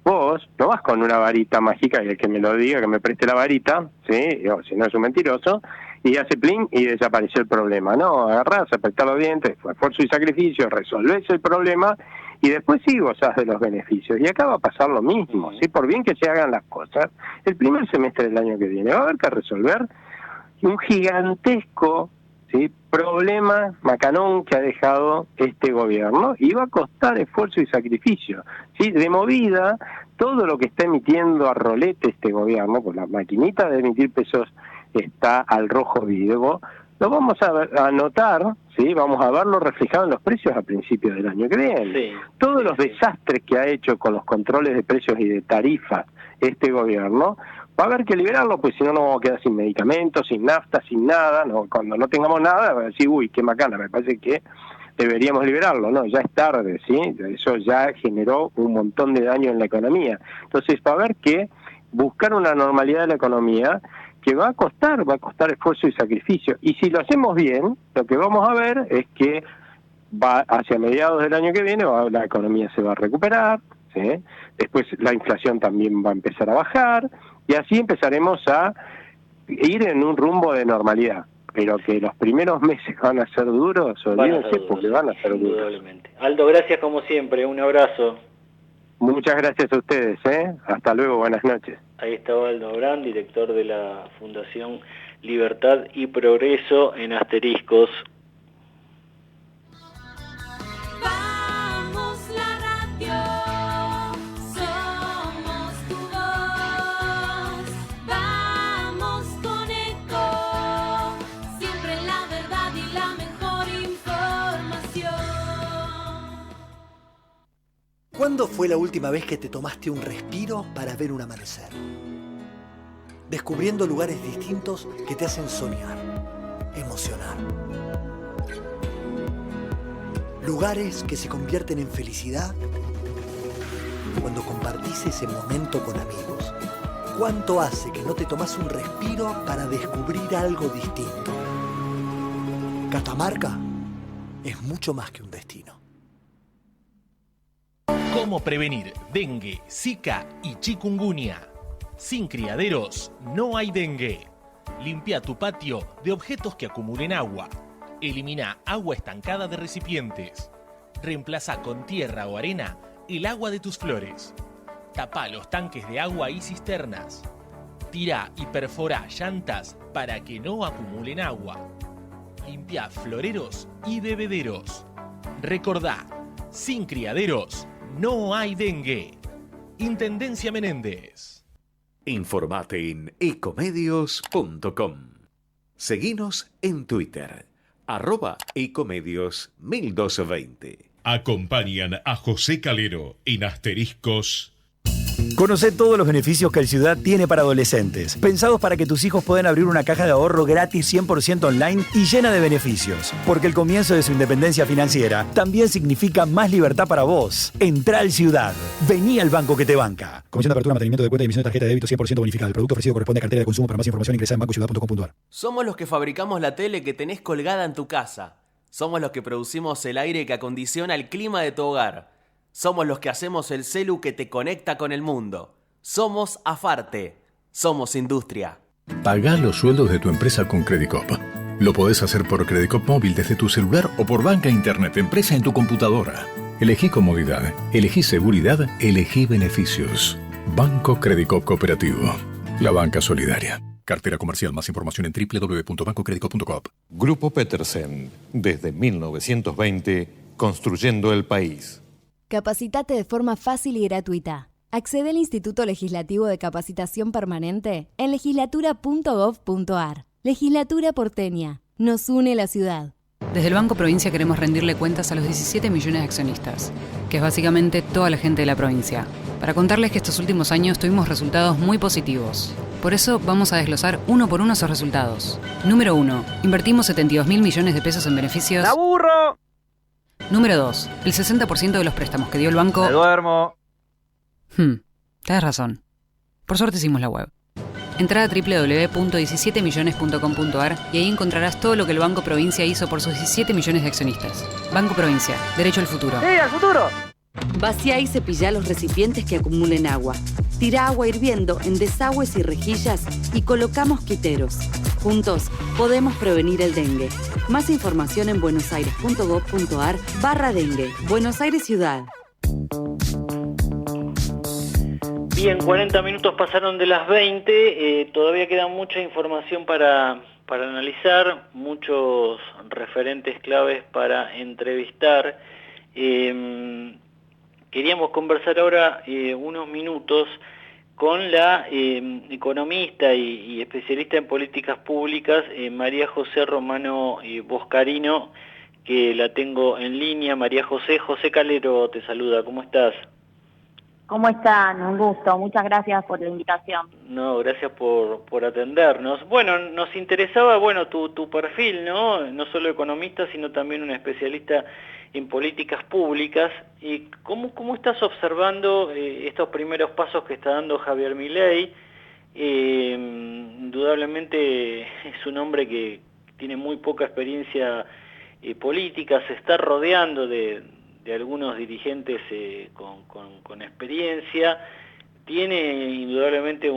vos no vas con una varita mágica y el que me lo diga, que me preste la varita, ¿sí?, o si no es un mentiroso, y hace plin y desapareció el problema. No, agarrás, apretás los dientes, esfuerzo y sacrificio, resolvés el problema y después sí gozás de los beneficios. Y acá va a pasar lo mismo, ¿sí? Por bien que se hagan las cosas, el primer semestre del año que viene va a haber que resolver un gigantesco, ¿sí?, problema macanón que ha dejado este gobierno, y va a costar esfuerzo y sacrificio, ¿sí? De movida, todo lo que está emitiendo a rolete este gobierno, pues la maquinita de emitir pesos está al rojo vivo, lo vamos a notar, ¿sí?, vamos a verlo reflejado en los precios a principios del año que viene. Sí. Todos los desastres que ha hecho con los controles de precios y de tarifas este gobierno, va a haber que liberarlo, pues si no nos vamos a quedar sin medicamentos, sin nafta, sin nada. No, cuando no tengamos nada, va a decir, uy, qué macana, me parece que deberíamos liberarlo. No, ya es tarde, ¿sí? Eso ya generó un montón de daño en la economía. Entonces va a haber que buscar una normalidad de la economía que va a costar esfuerzo y sacrificio. Y si lo hacemos bien, lo que vamos a ver es que va hacia mediados del año que viene, la economía se va a recuperar, ¿sí? Después la inflación también va a empezar a bajar, y así empezaremos a ir en un rumbo de normalidad. Pero que los primeros meses van a ser duros, olvídense, porque van a ser duros. Aldo, gracias como siempre, un abrazo. Muchas gracias a ustedes, hasta luego, buenas noches. Ahí estaba Aldo Abrán, director de la Fundación Libertad y Progreso en Asteriscos. Somos tu voz, ¿Cuándo fue la última vez que te tomaste un respiro para ver un amanecer? Descubriendo lugares distintos que te hacen soñar, emocionar. Lugares que se convierten en felicidad cuando compartís ese momento con amigos. ¿Cuánto hace que no te tomás un respiro para descubrir algo distinto? Catamarca es mucho más que un destino. ¿Cómo prevenir dengue, zika y chikungunya? Sin criaderos no hay dengue. Limpia tu patio de objetos que acumulen agua. Elimina agua estancada de recipientes. Reemplaza con tierra o arena el agua de tus flores. Tapa los tanques de agua y cisternas. Tira y perfora llantas para que no acumulen agua. Limpia floreros y bebederos. Recordá, sin criaderos no hay dengue. Intendencia Menéndez. Informate en ecomedios.com. Seguinos en Twitter, @ecomedios1220. Acompañan a José Calero en Asteriscos. Conocé todos los beneficios que el Ciudad tiene para adolescentes, pensados para que tus hijos puedan abrir una caja de ahorro gratis 100% online y llena de beneficios. Porque el comienzo de su independencia financiera también significa más libertad para vos. Entrá al Ciudad. Vení al banco que te banca. Comisión de apertura, mantenimiento de cuenta y emisión de tarjeta de débito 100% bonificada. El producto ofrecido corresponde a cartera de consumo. Para más información ingresa en bancociudad.com.ar. Somos los que fabricamos la tele que tenés colgada en tu casa. Somos los que producimos el aire que acondiciona el clima de tu hogar. Somos los que hacemos el celu que te conecta con el mundo. Somos Afarte. Somos industria. Pagá los sueldos de tu empresa con Credicop. Lo podés hacer por Credicop móvil desde tu celular o por banca internet empresa en tu computadora. Elegí comodidad, elegí seguridad, elegí beneficios. Banco Credicop Cooperativo. La banca solidaria. Cartera comercial. Más información en www.bancocredicop.com. Grupo Petersen. Desde 1920, construyendo el país. Capacitate de forma fácil y gratuita. Accede al Instituto Legislativo de Capacitación Permanente en legislatura.gov.ar. Legislatura porteña. Nos une la ciudad. Desde el Banco Provincia queremos rendirle cuentas a los 17 millones de accionistas, que es básicamente toda la gente de la provincia, para contarles que estos últimos años tuvimos resultados muy positivos. Por eso vamos a desglosar uno por uno esos resultados. Número 1. Invertimos 72.000 millones de pesos en beneficios. ¡La burro! Número 2. El 60% de los préstamos que dio el banco... ¡Me duermo! Tienes razón. Por suerte hicimos la web. Entrá a www.17millones.com.ar y ahí encontrarás todo lo que el Banco Provincia hizo por sus 17 millones de accionistas. Banco Provincia. Derecho al futuro. ¡Sí, al futuro! Vacía y cepillá los recipientes que acumulen agua. Tira agua hirviendo en desagües y rejillas y coloca mosquiteros. Juntos podemos prevenir el dengue. Más información en buenosaires.gov.ar/dengue. Buenos Aires Ciudad. Bien, 40 minutos pasaron de las 20, todavía queda mucha información para analizar, muchos referentes claves para entrevistar. Queríamos conversar ahora unos minutos con la economista y especialista en políticas públicas, María José Romano Boscarino, que la tengo en línea. María José, José Calero te saluda, ¿cómo estás? ¿Cómo están? Un gusto, muchas gracias por la invitación. No, gracias por atendernos. Bueno, nos interesaba, tu perfil, ¿no? No solo economista, sino también un especialista en políticas públicas. ¿Y cómo estás observando estos primeros pasos que está dando Javier Milei? Indudablemente es un hombre que tiene muy poca experiencia política, se está rodeando de algunos dirigentes con experiencia, tiene indudablemente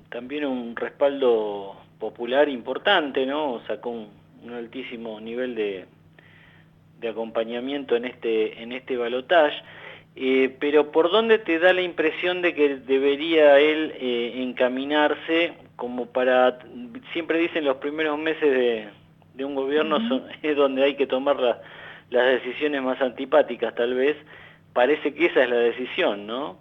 también un respaldo popular importante, ¿no? Sacó un altísimo nivel de acompañamiento en este balotaje, pero ¿por dónde te da la impresión de que debería él encaminarse como para, siempre dicen los primeros meses de un gobierno es donde hay que tomar las decisiones más antipáticas, tal vez? Parece que esa es la decisión, ¿no?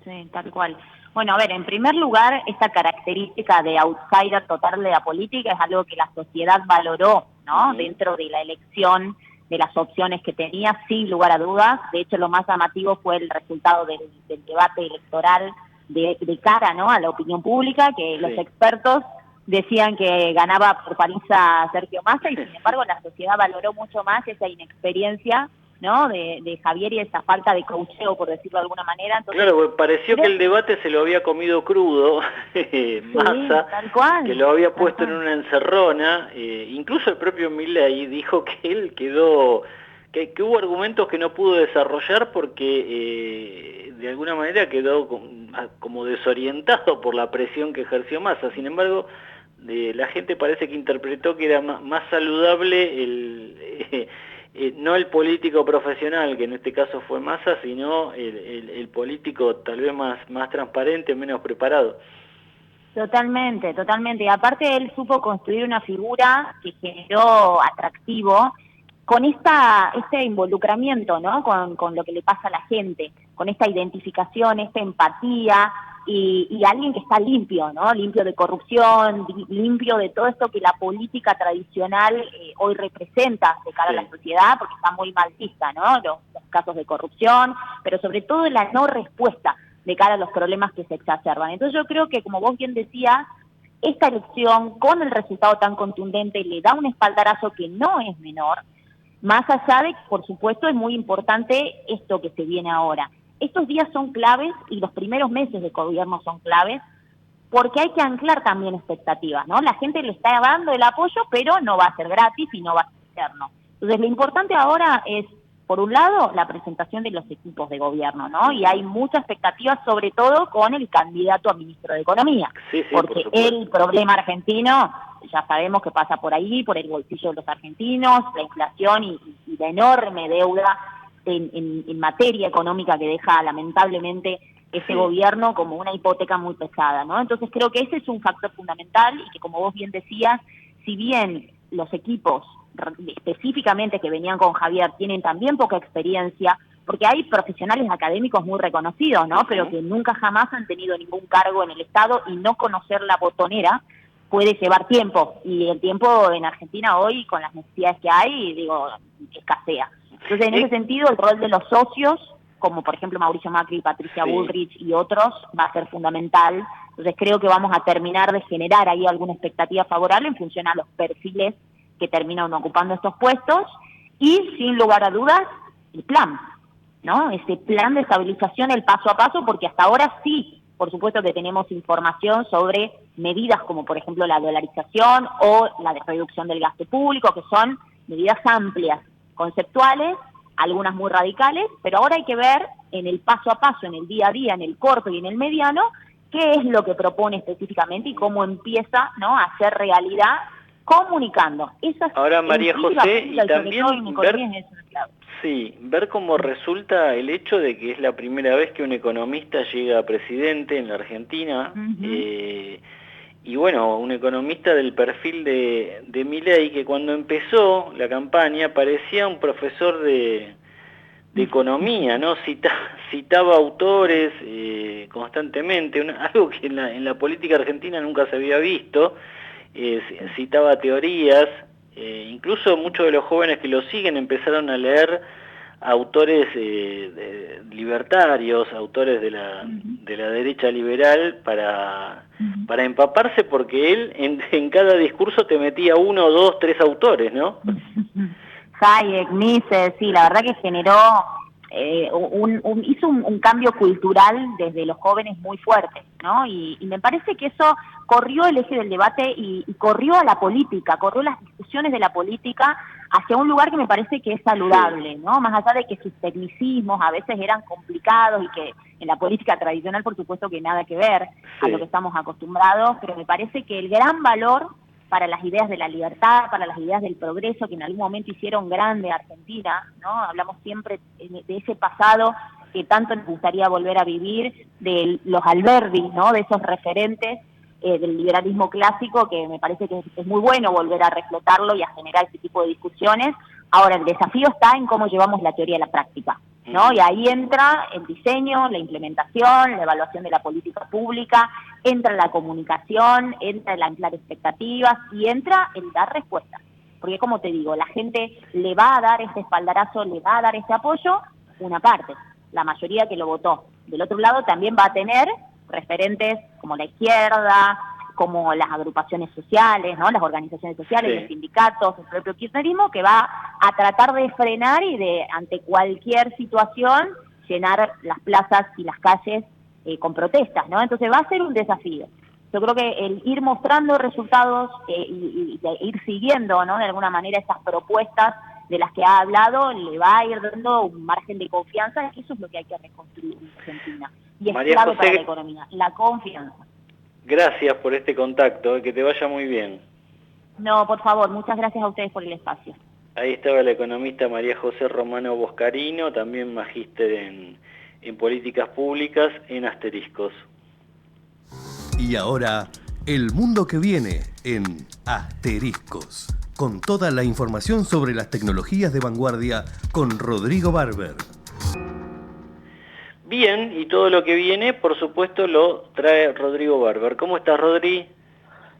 Sí, tal cual. Bueno, a ver, en primer lugar, esta característica de outsider total de la política es algo que la sociedad valoró, ¿no? Dentro de la elección de las opciones que tenía, sin lugar a dudas. De hecho, lo más llamativo fue el resultado del debate electoral de cara, ¿no?, a la opinión pública, que los expertos decían que ganaba por paliza Sergio Massa, y sin embargo la sociedad valoró mucho más esa inexperiencia, ¿no?, de Javier, y esa falta de coacheo, por decirlo de alguna manera. Entonces, claro, pues pareció que el debate se lo había comido crudo, Massa, tal cual, que lo había puesto en una encerrona. Incluso el propio Milei dijo que él quedó, que hubo argumentos que no pudo desarrollar porque de alguna manera quedó como desorientado por la presión que ejerció Massa. Sin embargo, la gente parece que interpretó que era más saludable no el político profesional, que en este caso fue Massa, sino el político tal vez más transparente, menos preparado. Totalmente, totalmente. Y aparte él supo construir una figura que generó atractivo con este involucramiento, ¿no?, con lo que le pasa a la gente, con esta identificación, esta empatía, y alguien que está limpio, ¿no?, limpio de corrupción, limpio de todo esto que la política tradicional hoy representa de cara a la sociedad, porque está muy mal vista, ¿no?, los casos de corrupción, pero sobre todo la no respuesta de cara a los problemas que se exacerban. Entonces yo creo que, como vos bien decías, esta elección, con el resultado tan contundente, le da un espaldarazo que no es menor, más allá de que, por supuesto, es muy importante esto que se viene ahora. Estos días son claves, y los primeros meses de gobierno son claves, porque hay que anclar también expectativas, ¿no? La gente le está dando el apoyo, pero no va a ser gratis y no va a ser eterno. Entonces, lo importante ahora es, por un lado, la presentación de los equipos de gobierno, ¿no? Y hay mucha expectativa, sobre todo con el candidato a ministro de Economía, porque el problema argentino, ya sabemos que pasa por ahí, por el bolsillo de los argentinos, la inflación y la enorme deuda en materia económica que deja lamentablemente ese gobierno como una hipoteca muy pesada, ¿no? Entonces creo que ese es un factor fundamental, y que, como vos bien decías, si bien los equipos específicamente que venían con Javier tienen también poca experiencia, porque hay profesionales académicos muy reconocidos, ¿no?, pero que nunca jamás han tenido ningún cargo en el Estado, y no conocer la botonera puede llevar tiempo, y el tiempo en Argentina hoy, con las necesidades que hay, digo, escasea. Entonces, en ese sentido, el rol de los socios, como por ejemplo Mauricio Macri, Patricia Bullrich y otros, va a ser fundamental. Entonces, creo que vamos a terminar de generar ahí alguna expectativa favorable en función a los perfiles que terminan ocupando estos puestos, y sin lugar a dudas, el plan, ¿no? Ese plan de estabilización, el paso a paso, porque hasta ahora sí, por supuesto que tenemos información sobre medidas como por ejemplo la dolarización o la reducción del gasto público, que son medidas amplias, conceptuales, algunas muy radicales, pero ahora hay que ver en el paso a paso, en el día a día, en el corto y en el mediano, qué es lo que propone específicamente y cómo empieza, ¿no?, a hacer realidad, comunicando. Ahora, María José, y también ver cómo resulta el hecho de que es la primera vez que un economista llega a presidente en la Argentina, y bueno, un economista del perfil de Milei, que cuando empezó la campaña parecía un profesor de economía, ¿no? Citaba autores constantemente, algo que en la política argentina nunca se había visto. Citaba teorías, incluso muchos de los jóvenes que lo siguen empezaron a leer autores libertarios, autores de la derecha liberal, para empaparse, porque él en cada discurso te metía 1, 2, 3 autores, ¿no? Hayek, Mises, sí, la verdad que generó, hizo un cambio cultural desde los jóvenes muy fuerte, ¿no? Y me parece que eso corrió el eje del debate y corrió a la política, corrió las discusiones de la política hacia un lugar que me parece que es saludable, ¿no? Más allá de que sus tecnicismos a veces eran complicados y que en la política tradicional, por supuesto, que nada que ver a lo que estamos acostumbrados, pero me parece que el gran valor para las ideas de la libertad, para las ideas del progreso, que en algún momento hicieron grande a Argentina, ¿no? Hablamos siempre de ese pasado que tanto nos gustaría volver a vivir, de los Alberdi, ¿no? De esos referentes del liberalismo clásico, que me parece que es muy bueno volver a reflotarlo y a generar ese tipo de discusiones. Ahora, el desafío está en cómo llevamos la teoría a la práctica, ¿no? Y ahí entra el diseño, la implementación, la evaluación de la política pública, entra la comunicación, entra el anclar expectativas y entra el dar respuestas. porque como te digo, la gente le va a dar este espaldarazo, le va a dar este apoyo, una parte, la mayoría que lo votó. Del otro lado también va a tener referentes como la izquierda, como las agrupaciones sociales, ¿no? Las organizaciones sociales, los sindicatos, el propio kirchnerismo, que va a tratar de frenar y de, ante cualquier situación, llenar las plazas y las calles con protestas, ¿no? Entonces va a ser un desafío. Yo creo que el ir mostrando resultados y ir siguiendo, ¿no? De alguna manera esas propuestas de las que ha hablado, le va a ir dando un margen de confianza, que eso es lo que hay que reconstruir en Argentina. Y es María clave José, para la economía, la confianza. Gracias por este contacto, que te vaya muy bien. No, por favor, muchas gracias a ustedes por el espacio. Ahí estaba la economista María José Romano Boscarino, también magíster en políticas públicas en Asteriscos. Y ahora, el mundo que viene en Asteriscos, con toda la información sobre las tecnologías de vanguardia con Rodrigo Barber. Bien, y todo lo que viene, por supuesto, lo trae Rodrigo Barber. ¿Cómo estás, Rodri?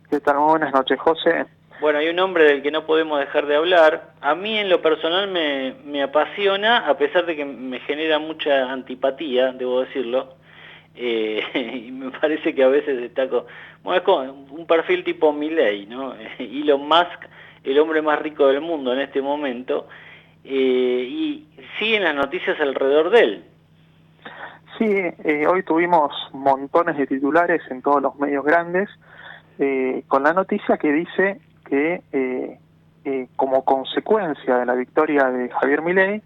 ¿Qué tal? Muy buenas noches, José. Bueno, hay un hombre del que no podemos dejar de hablar. A mí, en lo personal, me apasiona, a pesar de que me genera mucha antipatía, debo decirlo. Y me parece que a veces está bueno, es como un perfil tipo Milei, ¿no? Elon Musk, el hombre más rico del mundo en este momento, y siguen las noticias alrededor de él. Sí, hoy tuvimos montones de titulares en todos los medios grandes, con la noticia que dice que como consecuencia de la victoria de Javier Milei,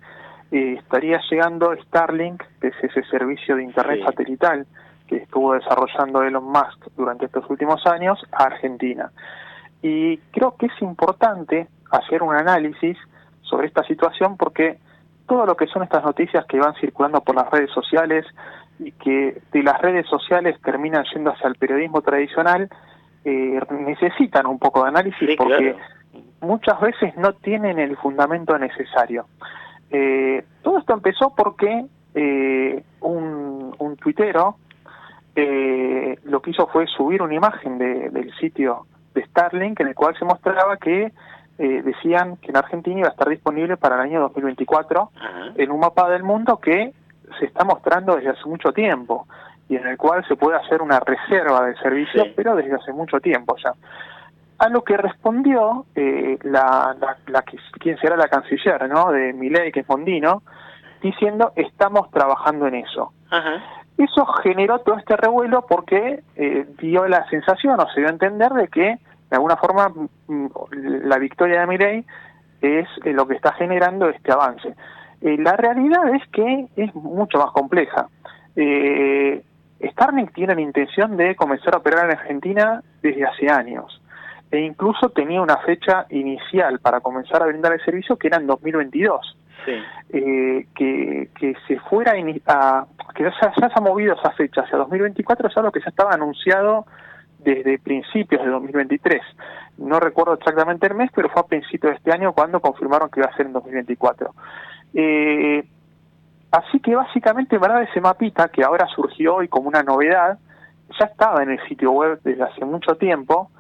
estaría llegando Starlink, que es ese servicio de internet satelital que estuvo desarrollando Elon Musk durante estos últimos años, a Argentina. Y creo que es importante hacer un análisis sobre esta situación porque todo lo que son estas noticias que van circulando por las redes sociales y que de las redes sociales terminan yendo hacia el periodismo tradicional, necesitan un poco de análisis porque muchas veces no tienen el fundamento necesario. Todo esto empezó porque un tuitero lo que hizo fue subir una imagen del sitio de Starlink en el cual se mostraba que decían que en Argentina iba a estar disponible para el año 2024 en un mapa del mundo que se está mostrando desde hace mucho tiempo y en el cual se puede hacer una reserva de servicio, pero desde hace mucho tiempo ya. A lo que respondió quien será la canciller, ¿no?, de Milei, que es Mondino, diciendo estamos trabajando en eso. Eso generó todo este revuelo porque dio la sensación, o se dio a entender, de que de alguna forma la victoria de Milei es lo que está generando este avance. La realidad es que es mucho más compleja. Starlink tiene la intención de comenzar a operar en Argentina desde hace años. E incluso tenía una fecha inicial para comenzar a brindar el servicio que era en 2022. Que se fuera que ya se ha movido esa fecha hacia 2024 es algo que ya estaba anunciado desde principios de 2023. No recuerdo exactamente el mes, pero fue a principios de este año cuando confirmaron que iba a ser en 2024. Así que básicamente, en verdad, ese mapita que ahora surgió hoy como una novedad, ya estaba en el sitio web desde hace mucho tiempo.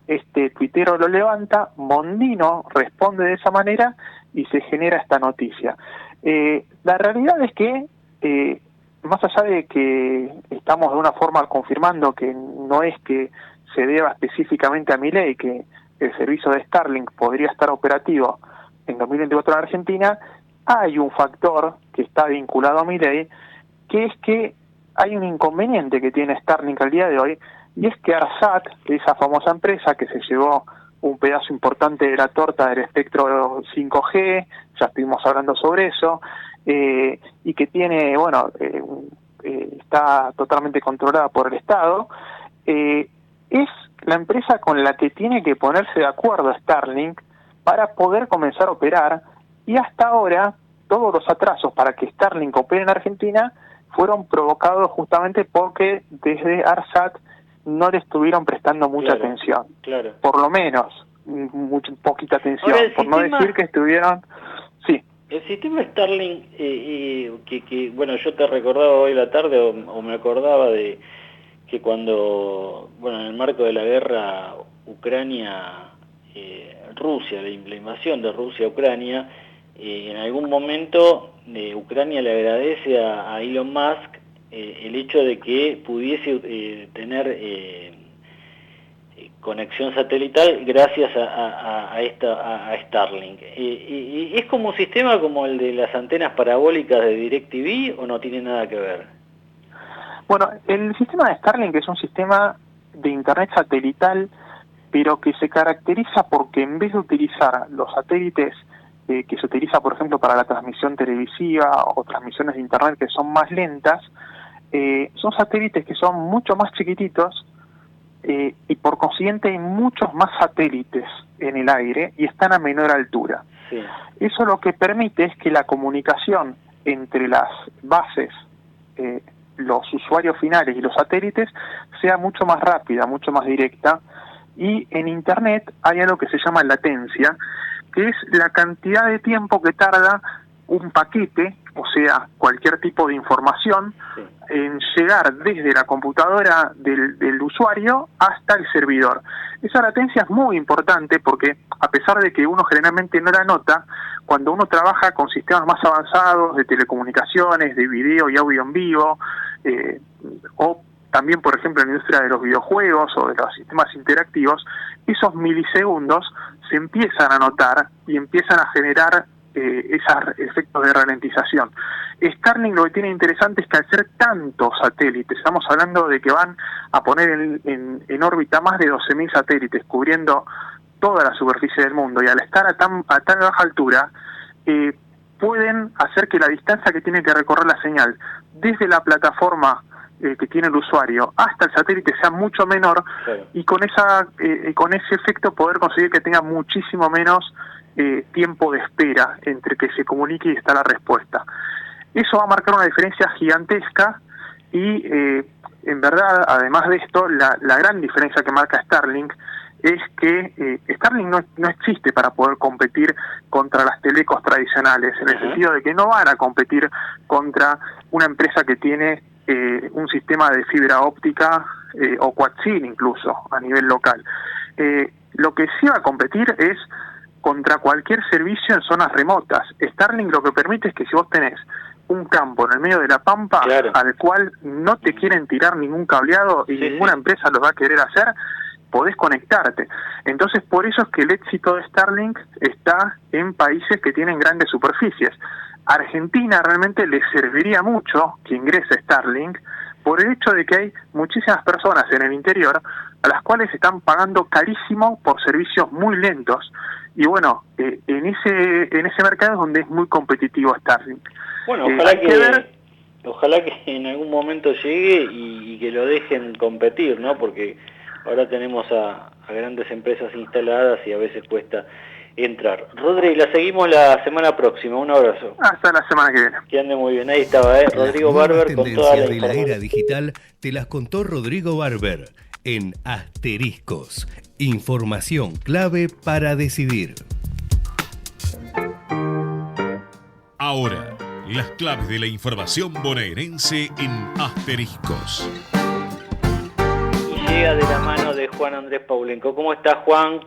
Este tuitero lo levanta, Mondino responde de esa manera y se genera esta noticia. La realidad es que, más allá de que estamos de una forma confirmando que no es que se deba específicamente a Milei, que el servicio de Starlink podría estar operativo en 2024 en Argentina, hay un factor que está vinculado a Milei, que es que hay un inconveniente que tiene Starlink al día de hoy, y es que ARSAT, esa famosa empresa que se llevó un pedazo importante de la torta del espectro 5G, ya estuvimos hablando sobre eso, y que tiene, está totalmente controlada por el Estado, es la empresa con la que tiene que ponerse de acuerdo Starlink para poder comenzar a operar, y hasta ahora todos los atrasos para que Starlink opere en Argentina fueron provocados justamente porque desde ARSAT no le estuvieron prestando mucha atención. Por lo menos, poquita atención, ahora, por no decir que estuvieron... Sí. El sistema Starlink, que bueno, yo te recordaba hoy la tarde, o me acordaba de que cuando, en el marco de la guerra, Ucrania Rusia, la invasión de Rusia a Ucrania, en algún momento Ucrania le agradece a Elon Musk el hecho de que pudiese tener conexión satelital gracias a Starlink. ¿Es como un sistema como el de las antenas parabólicas de DirecTV o no tiene nada que ver? Bueno, el sistema de Starlink es un sistema de internet satelital, pero que se caracteriza porque en vez de utilizar los satélites que se utiliza, por ejemplo, para la transmisión televisiva o transmisiones de internet que son más lentas, son satélites que son mucho más chiquititos, y por consiguiente hay muchos más satélites en el aire y están a menor altura. Sí. Eso lo que permite es que la comunicación entre las bases, los usuarios finales y los satélites sea mucho más rápida, mucho más directa, y en Internet hay algo que se llama latencia, que es la cantidad de tiempo que tarda un paquete, o sea, cualquier tipo de información, en llegar desde la computadora del usuario hasta el servidor. Esa latencia es muy importante porque, a pesar de que uno generalmente no la nota, cuando uno trabaja con sistemas más avanzados de telecomunicaciones, de video y audio en vivo, o también, por ejemplo, en la industria de los videojuegos o de los sistemas interactivos, esos milisegundos se empiezan a notar y empiezan a generar esos efectos de ralentización. Starlink lo que tiene interesante es que al ser tantos satélites, estamos hablando de que van a poner en órbita más de 12.000 satélites cubriendo toda la superficie del mundo, y al estar a tan baja altura, pueden hacer que la distancia que tiene que recorrer la señal desde la plataforma que tiene el usuario hasta el satélite sea mucho menor, y con ese efecto poder conseguir que tenga muchísimo menos tiempo de espera entre que se comunique y está la respuesta. Eso va a marcar una diferencia gigantesca y en verdad, además de esto, la gran diferencia que marca Starlink es que Starlink no existe para poder competir contra las telecos tradicionales, en el sentido de que no van a competir contra una empresa que tiene un sistema de fibra óptica o Quad-SIM incluso a nivel local. Lo que sí va a competir es contra cualquier servicio en zonas remotas. Starlink lo que permite es que si vos tenés un campo en el medio de la pampa, claro, al cual no te quieren tirar ningún cableado y ninguna empresa lo va a querer hacer, podés conectarte. Entonces, por eso es que el éxito de Starlink está en países que tienen grandes superficies. Argentina realmente le serviría mucho que ingrese Starlink por el hecho de que hay muchísimas personas en el interior a las cuales están pagando carísimo por servicios muy lentos. Y bueno, en ese mercado es donde es muy competitivo Starlink. Bueno, ojalá que en algún momento llegue y que lo dejen competir, ¿no? Porque ahora tenemos a grandes empresas instaladas y a veces cuesta entrar. Rodri, la seguimos la semana próxima. Un abrazo. Hasta la semana que viene. Que ande muy bien. Ahí estaba, Rodrigo Barber con toda la de la era digital te las contó Rodrigo Barber en Asteriscos. Información clave para decidir. Ahora, las claves de la información bonaerense en Asteriscos. Y llega de la mano de Juan Andrés Paulenco. ¿Cómo estás, Juan?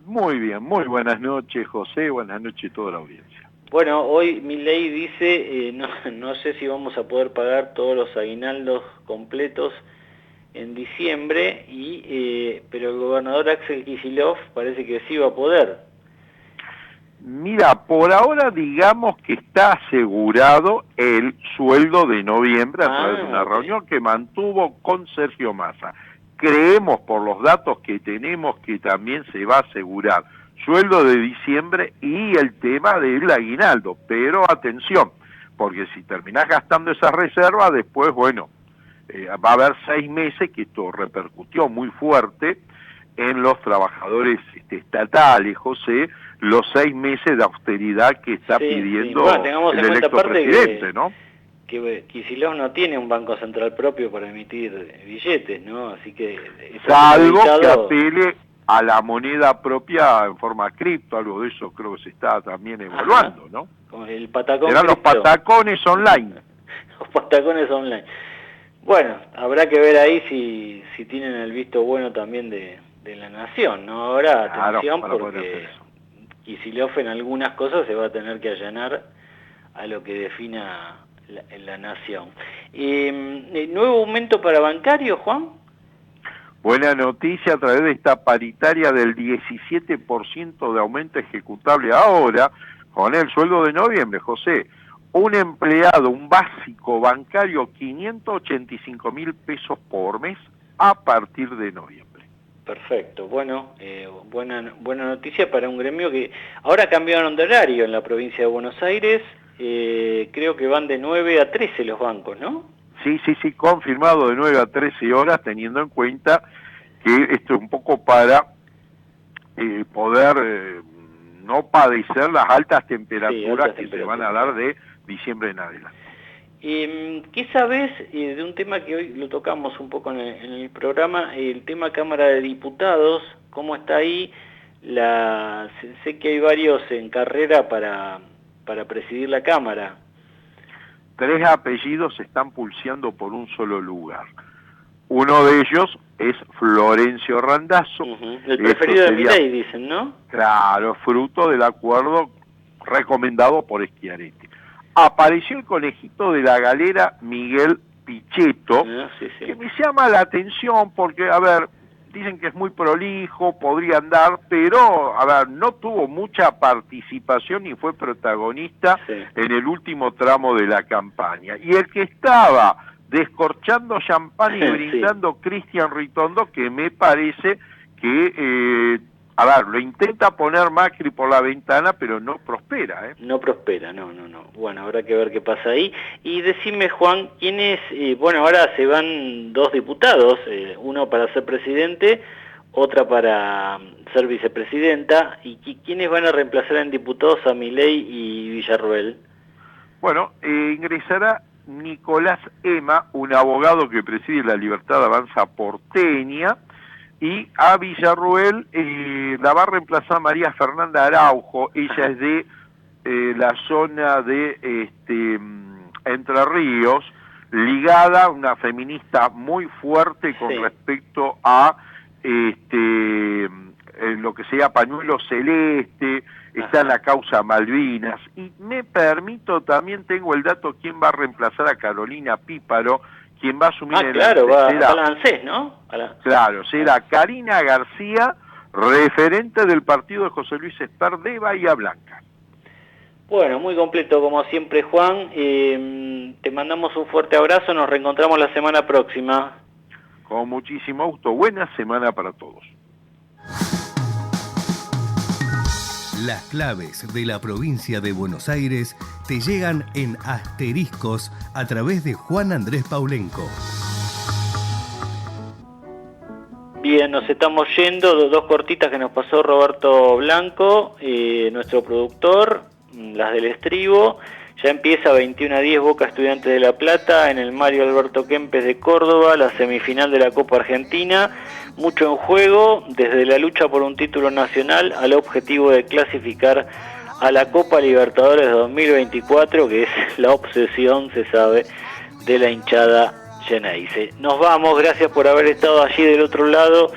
Muy bien, muy buenas noches, José, buenas noches a toda la audiencia. Bueno, hoy Milei dice, no sé si vamos a poder pagar todos los aguinaldos completos en diciembre, pero el gobernador Axel Kicillof parece que sí va a poder. Mira, por ahora digamos que está asegurado el sueldo de noviembre a través de una reunión que mantuvo con Sergio Massa. Creemos por los datos que tenemos que también se va a asegurar sueldo de diciembre y el tema del aguinaldo, pero atención, porque si terminás gastando esa reserva, después, bueno, va a haber 6 meses, que esto repercutió muy fuerte en los trabajadores estatales, José, los 6 meses de austeridad que está pidiendo bueno, el electo presidente, ¿no? Que Kicillof no tiene un banco central propio para emitir billetes, ¿no? Así que... Salvo que apele a la moneda propia en forma cripto, algo de eso creo que se está también evaluando, ¿no? Con el patacón Serán los patacones online. Los patacones online. Bueno, habrá que ver ahí si tienen el visto bueno también de la Nación, ¿no? Ahora, Claro, atención, para poder porque hacer eso. Kicillof en algunas cosas se va a tener que allanar a lo que defina la Nación. ¿Nuevo aumento para bancarios, Juan? Buena noticia a través de esta paritaria del 17% de aumento ejecutable ahora, con el sueldo de noviembre, José. Un empleado, un básico bancario, 585.000 pesos por mes a partir de noviembre. Perfecto, bueno, buena noticia para un gremio que ahora cambiaron de horario en la provincia de Buenos Aires, creo que van de 9 a 13 los bancos, ¿no? Sí, confirmado de 9 a 13 horas, teniendo en cuenta que esto es un poco para poder no padecer las altas temperaturas que se van a dar de diciembre en adelante. ¿Qué sabes de un tema que hoy lo tocamos un poco en el programa, el tema Cámara de Diputados? ¿Cómo está ahí? Sé que hay varios en carrera para presidir la Cámara. 3 apellidos se están pulseando por un solo lugar. Uno de ellos es Florencio Randazzo. El preferido de Milei, dicen, ¿no? Claro, fruto del acuerdo recomendado por Schiaretti. Apareció el conejito de la galera Miguel Pichetto, que me llama la atención porque, a ver, dicen que es muy prolijo, podría andar, pero, a ver, no tuvo mucha participación ni fue protagonista en el último tramo de la campaña. Y el que estaba descorchando champán y brindando Cristian Ritondo, que me parece que, a ver, lo intenta poner Macri por la ventana, pero no prospera, ¿eh? No prospera, no. Bueno, habrá que ver qué pasa ahí. Y decime, Juan, ¿quiénes? Bueno, ahora se van 2 diputados, uno para ser presidente, otra para ser vicepresidenta. ¿Y quiénes van a reemplazar en diputados a Milei y Villarruel? Bueno, ingresará Nicolás Ema, un abogado que preside la Libertad Avanza porteña, y a Villarruel la va a reemplazar María Fernanda Araujo. Ella es de la zona de Entre Ríos, ligada, una feminista muy fuerte con respecto a lo que sea pañuelo celeste, está en la causa Malvinas. Y me permito, también tengo el dato, quién va a reemplazar a Carolina Píparo, quien va a asumir va a ANSES, ¿no? Claro, será Karina García, referente del partido de José Luis Esper de Bahía Blanca. Bueno, muy completo como siempre, Juan. Te mandamos un fuerte abrazo, nos reencontramos la semana próxima. Con muchísimo gusto, buena semana para todos. Las claves de la provincia de Buenos Aires te llegan en asteriscos a través de Juan Andrés Paulenco. Bien, nos estamos yendo, 2 cortitas que nos pasó Roberto Blanco, nuestro productor, las del estribo. Ya empieza 21-10 Boca Estudiantes de La Plata en el Mario Alberto Kempes de Córdoba, la semifinal de la Copa Argentina. Mucho en juego, desde la lucha por un título nacional al objetivo de clasificar a la Copa Libertadores 2024, que es la obsesión, se sabe, de la hinchada Geneise. Nos vamos, gracias por haber estado allí del otro lado.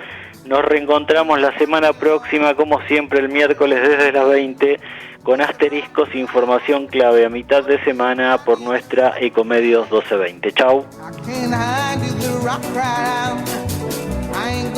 Nos reencontramos la semana próxima, como siempre, el miércoles desde las 20, con asteriscos, información clave a mitad de semana por nuestra Ecomedios 1220. Chau. I ain't